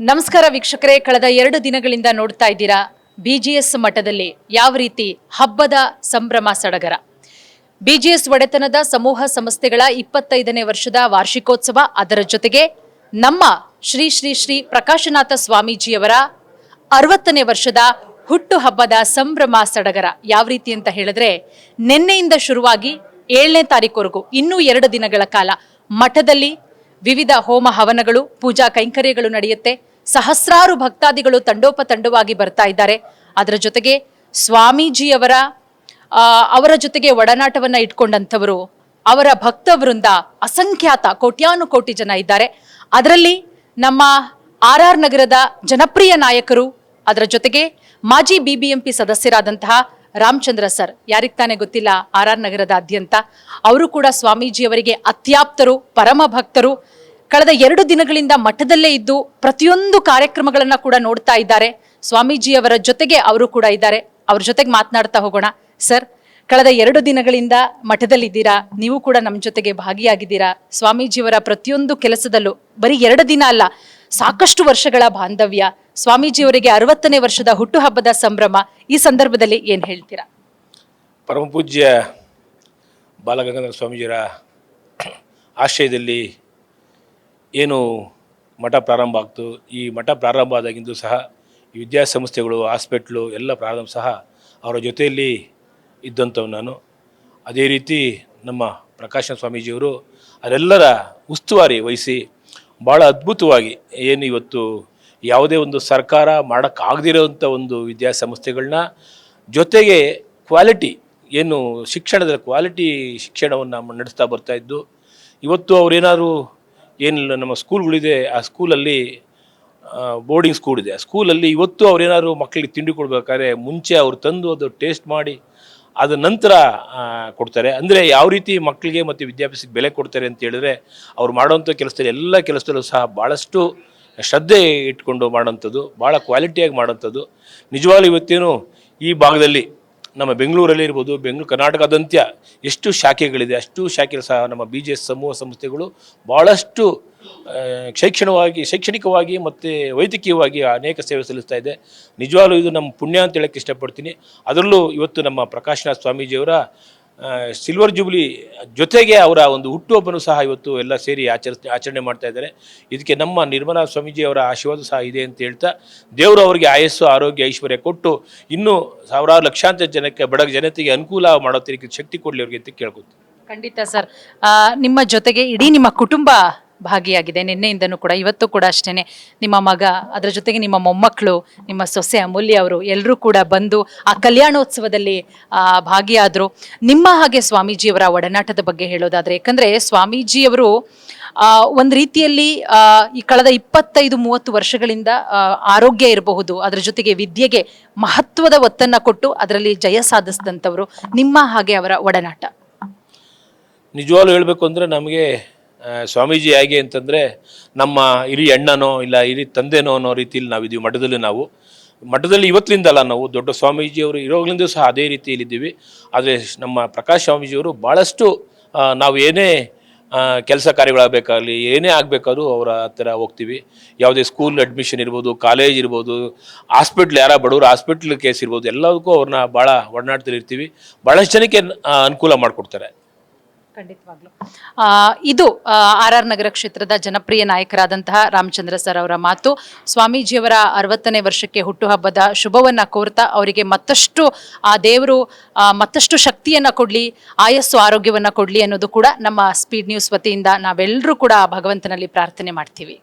ನಮಸ್ಕಾರ ವೀಕ್ಷಕರೇ, ಕಳೆದ 2 ದಿನಗಳಿಂದ ನೋಡ್ತಾ ಇದ್ದೀರಾ ಬಿಜಿಎಸ್ ಮಠದಲ್ಲಿ ಯಾವ ರೀತಿ ಹಬ್ಬದ ಸಂಭ್ರಮ ಸಡಗರ. ಬಿಜಿಎಸ್ ಒಡೆತನದ ಸಮೂಹ ಸಂಸ್ಥೆಗಳ 25ನೇ ವರ್ಷದ ವಾರ್ಷಿಕೋತ್ಸವ, ಅದರ ಜೊತೆಗೆ ನಮ್ಮ ಶ್ರೀ ಶ್ರೀ ಶ್ರೀ ಪ್ರಕಾಶನಾಥ ಸ್ವಾಮೀಜಿಯವರ 60ನೇ ವರ್ಷದ ಹುಟ್ಟು ಹಬ್ಬದ ಸಂಭ್ರಮ ಸಡಗರ ಯಾವ ರೀತಿ ಅಂತ ಹೇಳಿದ್ರೆ, ನಿನ್ನೆಯಿಂದ ಶುರುವಾಗಿ 7ನೇ ತಾರೀಕುವರೆಗೂ ಇನ್ನೂ 2 ದಿನಗಳ ಕಾಲ ಮಠದಲ್ಲಿ ವಿವಿಧ ಹೋಮ ಹವನಗಳು, ಪೂಜಾ ಕೈಂಕರ್ಯಗಳು ನಡೆಯುತ್ತೆ. ಸಹಸ್ರಾರು ಭಕ್ತಾದಿಗಳು ತಂಡೋಪತಂಡವಾಗಿ ಬರ್ತಾ ಇದ್ದಾರೆ. ಅದರ ಜೊತೆಗೆ ಸ್ವಾಮೀಜಿಯವರ ಅವರ ಜೊತೆಗೆ ಒಡನಾಟವನ್ನ ಇಟ್ಕೊಂಡಂಥವರು, ಅವರ ಭಕ್ತವೃಂದ ಅಸಂಖ್ಯಾತ ಕೋಟ್ಯಾನುಕೋಟಿ ಜನ ಇದ್ದಾರೆ. ಅದರಲ್ಲಿ ನಮ್ಮ RR ನಗರದ ಜನಪ್ರಿಯ ನಾಯಕರು, ಅದರ ಜೊತೆಗೆ ಮಾಜಿ BBMP ಸದಸ್ಯರಾದಂತಹ ರಾಮಚಂದ್ರ ಸರ್, ಯಾರಿಗೆ ತಾನೇ ಗೊತ್ತಿಲ್ಲ, RR ನಗರದಾದ್ಯಂತ ಅವರು ಕೂಡ ಸ್ವಾಮೀಜಿಯವರಿಗೆ ಅತ್ಯಾಪ್ತರು, ಪರಮ ಭಕ್ತರು. ಕಳೆದ 2 ದಿನಗಳಿಂದ ಮಠದಲ್ಲೇ ಇದ್ದು ಪ್ರತಿಯೊಂದು ಕಾರ್ಯಕ್ರಮಗಳನ್ನ ಕೂಡ ನೋಡ್ತಾ ಇದ್ದಾರೆ. ಸ್ವಾಮೀಜಿಯವರ ಜೊತೆಗೆ ಅವರು ಕೂಡ ಇದ್ದಾರೆ. ಅವ್ರ ಜೊತೆಗೆ ಮಾತನಾಡ್ತಾ ಹೋಗೋಣ. ಸರ್, ಕಳೆದ 2 ದಿನಗಳಿಂದ ಮಠದಲ್ಲಿದ್ದೀರಾ, ನೀವು ಕೂಡ ನಮ್ಮ ಜೊತೆಗೆ ಭಾಗಿಯಾಗಿದ್ದೀರಾ. ಸ್ವಾಮೀಜಿಯವರ ಪ್ರತಿಯೊಂದು ಕೆಲಸದಲ್ಲೂ ಬರೀ 2 ದಿನ ಅಲ್ಲ, ಸಾಕಷ್ಟು ವರ್ಷಗಳ ಬಾಂಧವ್ಯ. ಸ್ವಾಮೀಜಿಯವರಿಗೆ 60ನೇ ವರ್ಷದ ಹುಟ್ಟುಹಬ್ಬದ ಸಂಭ್ರಮ. ಈ ಸಂದರ್ಭದಲ್ಲಿ ಏನ್ ಹೇಳ್ತೀರಾ? ಪರಮ ಪೂಜ್ಯ ಬಾಲಗಂಗಾಧರ ಸ್ವಾಮೀಜಿಯವರ ಆಶ್ರಯದಲ್ಲಿ ಏನು ಮಠ ಪ್ರಾರಂಭ ಆಗ್ತು, ಈ ಮಠ ಪ್ರಾರಂಭ ಆದಾಗಿಂದು ಸಹ ಈ ವಿದ್ಯಾಸಂಸ್ಥೆಗಳು, ಹಾಸ್ಪಿಟ್ಲು ಎಲ್ಲ ಪ್ರಾರಂಭ ಸಹ ಅವರ ಜೊತೆಯಲ್ಲಿ ಇದ್ದಂಥವು ನಾನು. ಅದೇ ರೀತಿ ನಮ್ಮ ಪ್ರಕಾಶ ಸ್ವಾಮೀಜಿಯವರು ಅದೆಲ್ಲರ ಉಸ್ತುವಾರಿ ವಹಿಸಿ ಭಾಳ ಅದ್ಭುತವಾಗಿ ಏನು ಇವತ್ತು ಯಾವುದೇ ಒಂದು ಸರ್ಕಾರ ಮಾಡೋಕ್ಕಾಗದಿರೋವಂಥ ಒಂದು ವಿದ್ಯಾಸಂಸ್ಥೆಗಳನ್ನ, ಜೊತೆಗೆ ಕ್ವಾಲಿಟಿ ಏನು ಶಿಕ್ಷಣದ ಕ್ವಾಲಿಟಿ ಶಿಕ್ಷಣವನ್ನು ನಡೆಸ್ತಾ ಬರ್ತಾಯಿದ್ದು. ಇವತ್ತು ಅವರೇನಾದ್ರು ಏನಿಲ್ಲ, ನಮ್ಮ ಸ್ಕೂಲ್ಗಳಿದೆ, ಆ ಸ್ಕೂಲಲ್ಲಿ ಬೋರ್ಡಿಂಗ್ ಸ್ಕೂಲ್ ಇದೆ, ಆ ಸ್ಕೂಲಲ್ಲಿ ಇವತ್ತು ಅವ್ರೇನಾದ್ರು ಮಕ್ಕಳಿಗೆ ತಿಂಡಿ ಕೊಡ್ಬೇಕಾದ್ರೆ ಮುಂಚೆ ಅವ್ರು ತಂದು ಅದು ಟೇಸ್ಟ್ ಮಾಡಿ ಅದ ನಂತರ ಕೊಡ್ತಾರೆ. ಅಂದರೆ ಯಾವ ರೀತಿ ಮಕ್ಕಳಿಗೆ ಮತ್ತು ವಿದ್ಯಾಭ್ಯಾಸಕ್ಕೆ ಬೆಲೆ ಕೊಡ್ತಾರೆ ಅಂತ ಹೇಳಿದ್ರೆ, ಅವ್ರು ಮಾಡೋವಂಥ ಕೆಲಸದಲ್ಲಿ ಎಲ್ಲ ಕೆಲಸದಲ್ಲೂ ಸಹ ಭಾಳಷ್ಟು ಶ್ರದ್ಧೆ ಇಟ್ಕೊಂಡು ಮಾಡೋಂಥದ್ದು, ಭಾಳ ಕ್ವಾಲಿಟಿಯಾಗಿ ಮಾಡೋಂಥದ್ದು. ನಿಜವಾಗ್ಲೂ ಇವತ್ತೇನು ಈ ಭಾಗದಲ್ಲಿ ನಮ್ಮ ಬೆಂಗಳೂರಲ್ಲಿ ಇರ್ಬೋದು, ಕರ್ನಾಟಕದಾದ್ಯಂತ ಎಷ್ಟು ಶಾಖೆಗಳಿದೆ, ಅಷ್ಟು ಶಾಖೆ ಸಹ ನಮ್ಮ BGS ಸಮೂಹ ಸಂಸ್ಥೆಗಳು ಭಾಳಷ್ಟು ಶೈಕ್ಷಣಿಕವಾಗಿ ಮತ್ತು ವೈದ್ಯಕೀಯವಾಗಿ ಅನೇಕ ಸೇವೆ ಸಲ್ಲಿಸ್ತಾ ಇದೆ. ನಿಜವಾಗ್ಲೂ ಇದು ನಮ್ಮ ಪುಣ್ಯ ಅಂತ ಹೇಳೋಕ್ಕೆ ಇಷ್ಟಪಡ್ತೀನಿ. ಅದರಲ್ಲೂ ಇವತ್ತು ನಮ್ಮ ಪ್ರಕಾಶನಾಥ ಸ್ವಾಮೀಜಿಯವರ ಸಿಲ್ವರ್ ಜೂಬ್ಲಿ ಜೊತೆಗೆ ಅವರ ಒಂದು ಹುಟ್ಟುಹಬ್ಬನೂ ಸಹ ಇವತ್ತು ಎಲ್ಲ ಸೇರಿ ಆಚರಣೆ ಮಾಡ್ತಾ ಇದ್ದಾರೆ. ಇದಕ್ಕೆ ನಮ್ಮ ನಿರ್ಮಲಾ ಸ್ವಾಮೀಜಿಯವರ ಆಶೀರ್ವಾದ ಸಹ ಇದೆ ಅಂತ ಹೇಳ್ತಾ, ದೇವರು ಅವರಿಗೆ ಆಯಸ್ಸು, ಆರೋಗ್ಯ, ಐಶ್ವರ್ಯ ಕೊಟ್ಟು ಇನ್ನೂ ಸಾವಿರಾರು ಲಕ್ಷಾಂತರ ಜನಕ್ಕೆ, ಬಡ ಜನತೆಗೆ ಅನುಕೂಲ ಮಾಡೋ ಶಕ್ತಿ ಕೊಡಲಿ ಅವ್ರಿಗೆ ಅಂತ ಕೇಳ್ಕೊತೀನಿ. ಖಂಡಿತ ಸರ್. ನಿಮ್ಮ ಜೊತೆಗೆ ಇಡೀ ನಿಮ್ಮ ಕುಟುಂಬ ಭಾಗಿಯಾಗಿದೆ ನಿನ್ನೆಯಿಂದನೂ ಕೂಡ, ಇವತ್ತು ಕೂಡ ಅಷ್ಟೇನೆ. ನಿಮ್ಮ ಮಗ, ಅದರ ಜೊತೆಗೆ ನಿಮ್ಮ ಮೊಮ್ಮಕ್ಕಳು, ನಿಮ್ಮ ಸೊಸೆ ಅಮೂಲ್ಯ ಅವರು ಎಲ್ಲರೂ ಕೂಡ ಬಂದು ಆ ಕಲ್ಯಾಣೋತ್ಸವದಲ್ಲಿ ಭಾಗಿಯಾದರು. ನಿಮ್ಮ ಹಾಗೆ ಸ್ವಾಮೀಜಿಯವರ ಒಡನಾಟದ ಬಗ್ಗೆ ಹೇಳೋದಾದ್ರೆ, ಯಾಕಂದ್ರೆ ಸ್ವಾಮೀಜಿಯವರು ಒಂದು ರೀತಿಯಲ್ಲಿ ಈ ಕಳೆದ 25-30 ವರ್ಷಗಳಿಂದ ಆರೋಗ್ಯ ಇರಬಹುದು, ಅದರ ಜೊತೆಗೆ ವಿದ್ಯೆಗೆ ಮಹತ್ವದ ಒತ್ತನ್ನು ಕೊಟ್ಟು ಅದರಲ್ಲಿ ಜಯ ಸಾಧಿಸಿದಂಥವರು. ನಿಮ್ಮ ಹಾಗೆ ಅವರ ಒಡನಾಟ ನಿಜವಾಗ್ಲೂ ಹೇಳಬೇಕು ಅಂದರೆ, ನಮಗೆ ಸ್ವಾಮೀಜಿ ಹೇಗೆ ಅಂತಂದರೆ ನಮ್ಮ ಹಿರಿಯ ಅಣ್ಣನೋ ಇಲ್ಲ ಹಿರಿಯ ತಂದೆನೋ ಅನ್ನೋ ರೀತಿಯಲ್ಲಿ ನಾವಿದ್ದೀವಿ. ಮಠದಲ್ಲಿ ಇವತ್ತಿನಿಂದಲ್ಲ, ನಾವು ದೊಡ್ಡ ಸ್ವಾಮೀಜಿಯವರು ಇರೋಗ್ಲಿಂದ ಸಹ ಅದೇ ರೀತಿಯಲ್ಲಿದ್ದೀವಿ. ಆದರೆ ನಮ್ಮ ಪ್ರಕಾಶ್ ಸ್ವಾಮೀಜಿಯವರು ಭಾಳಷ್ಟು ನಾವು ಏನೇ ಕೆಲಸ ಕಾರ್ಯಗಳಾಗಬೇಕಾಗಲಿ, ಏನೇ ಆಗಬೇಕಾದ್ರೂ ಅವರ ಹತ್ತಿರ ಹೋಗ್ತೀವಿ. ಯಾವುದೇ ಸ್ಕೂಲ್ ಅಡ್ಮಿಷನ್ ಇರ್ಬೋದು, ಕಾಲೇಜ್ ಇರ್ಬೋದು, ಹಾಸ್ಪಿಟ್ಲ್, ಯಾರ ಬಡವರು ಹಾಸ್ಪಿಟ್ಲ್ ಕೇಸ್ ಇರ್ಬೋದು, ಎಲ್ಲದಕ್ಕೂ ಅವ್ರನ್ನ ಭಾಳ ಒಡನಾಟದಲ್ಲಿ ಇರ್ತೀವಿ. ಭಾಳಷ್ಟು ಜನಕ್ಕೆ ಅನುಕೂಲ ಮಾಡಿಕೊಡ್ತಾರೆ. ಖಂಡಿತವಾಗ್ಲು ಇದು RR ನಗರ ಕ್ಷೇತ್ರದ ಜನಪ್ರಿಯ ನಾಯಕರಾದಂತಹ ರಾಮಚಂದ್ರ ಸರ್ ಅವರ ಮಾತು. ಸ್ವಾಮೀಜಿಯವರ 60ನೇ ವರ್ಷಕ್ಕೆ ಹುಟ್ಟುಹಬ್ಬದ ಶುಭವನ್ನ ಕೋರ್ತಾ, ಅವರಿಗೆ ಮತ್ತಷ್ಟು ಆ ದೇವರು ಮತ್ತಷ್ಟು ಶಕ್ತಿಯನ್ನ ಕೊಡ್ಲಿ, ಆಯಸ್ಸು ಆರೋಗ್ಯವನ್ನ ಕೊಡ್ಲಿ ಅನ್ನೋದು ಕೂಡ ನಮ್ಮ ಸ್ಪೀಡ್ ನ್ಯೂಸ್ ವತಿಯಿಂದ ನಾವೆಲ್ಲರೂ ಕೂಡ ಭಗವಂತನಲ್ಲಿ ಪ್ರಾರ್ಥನೆ ಮಾಡ್ತೀವಿ.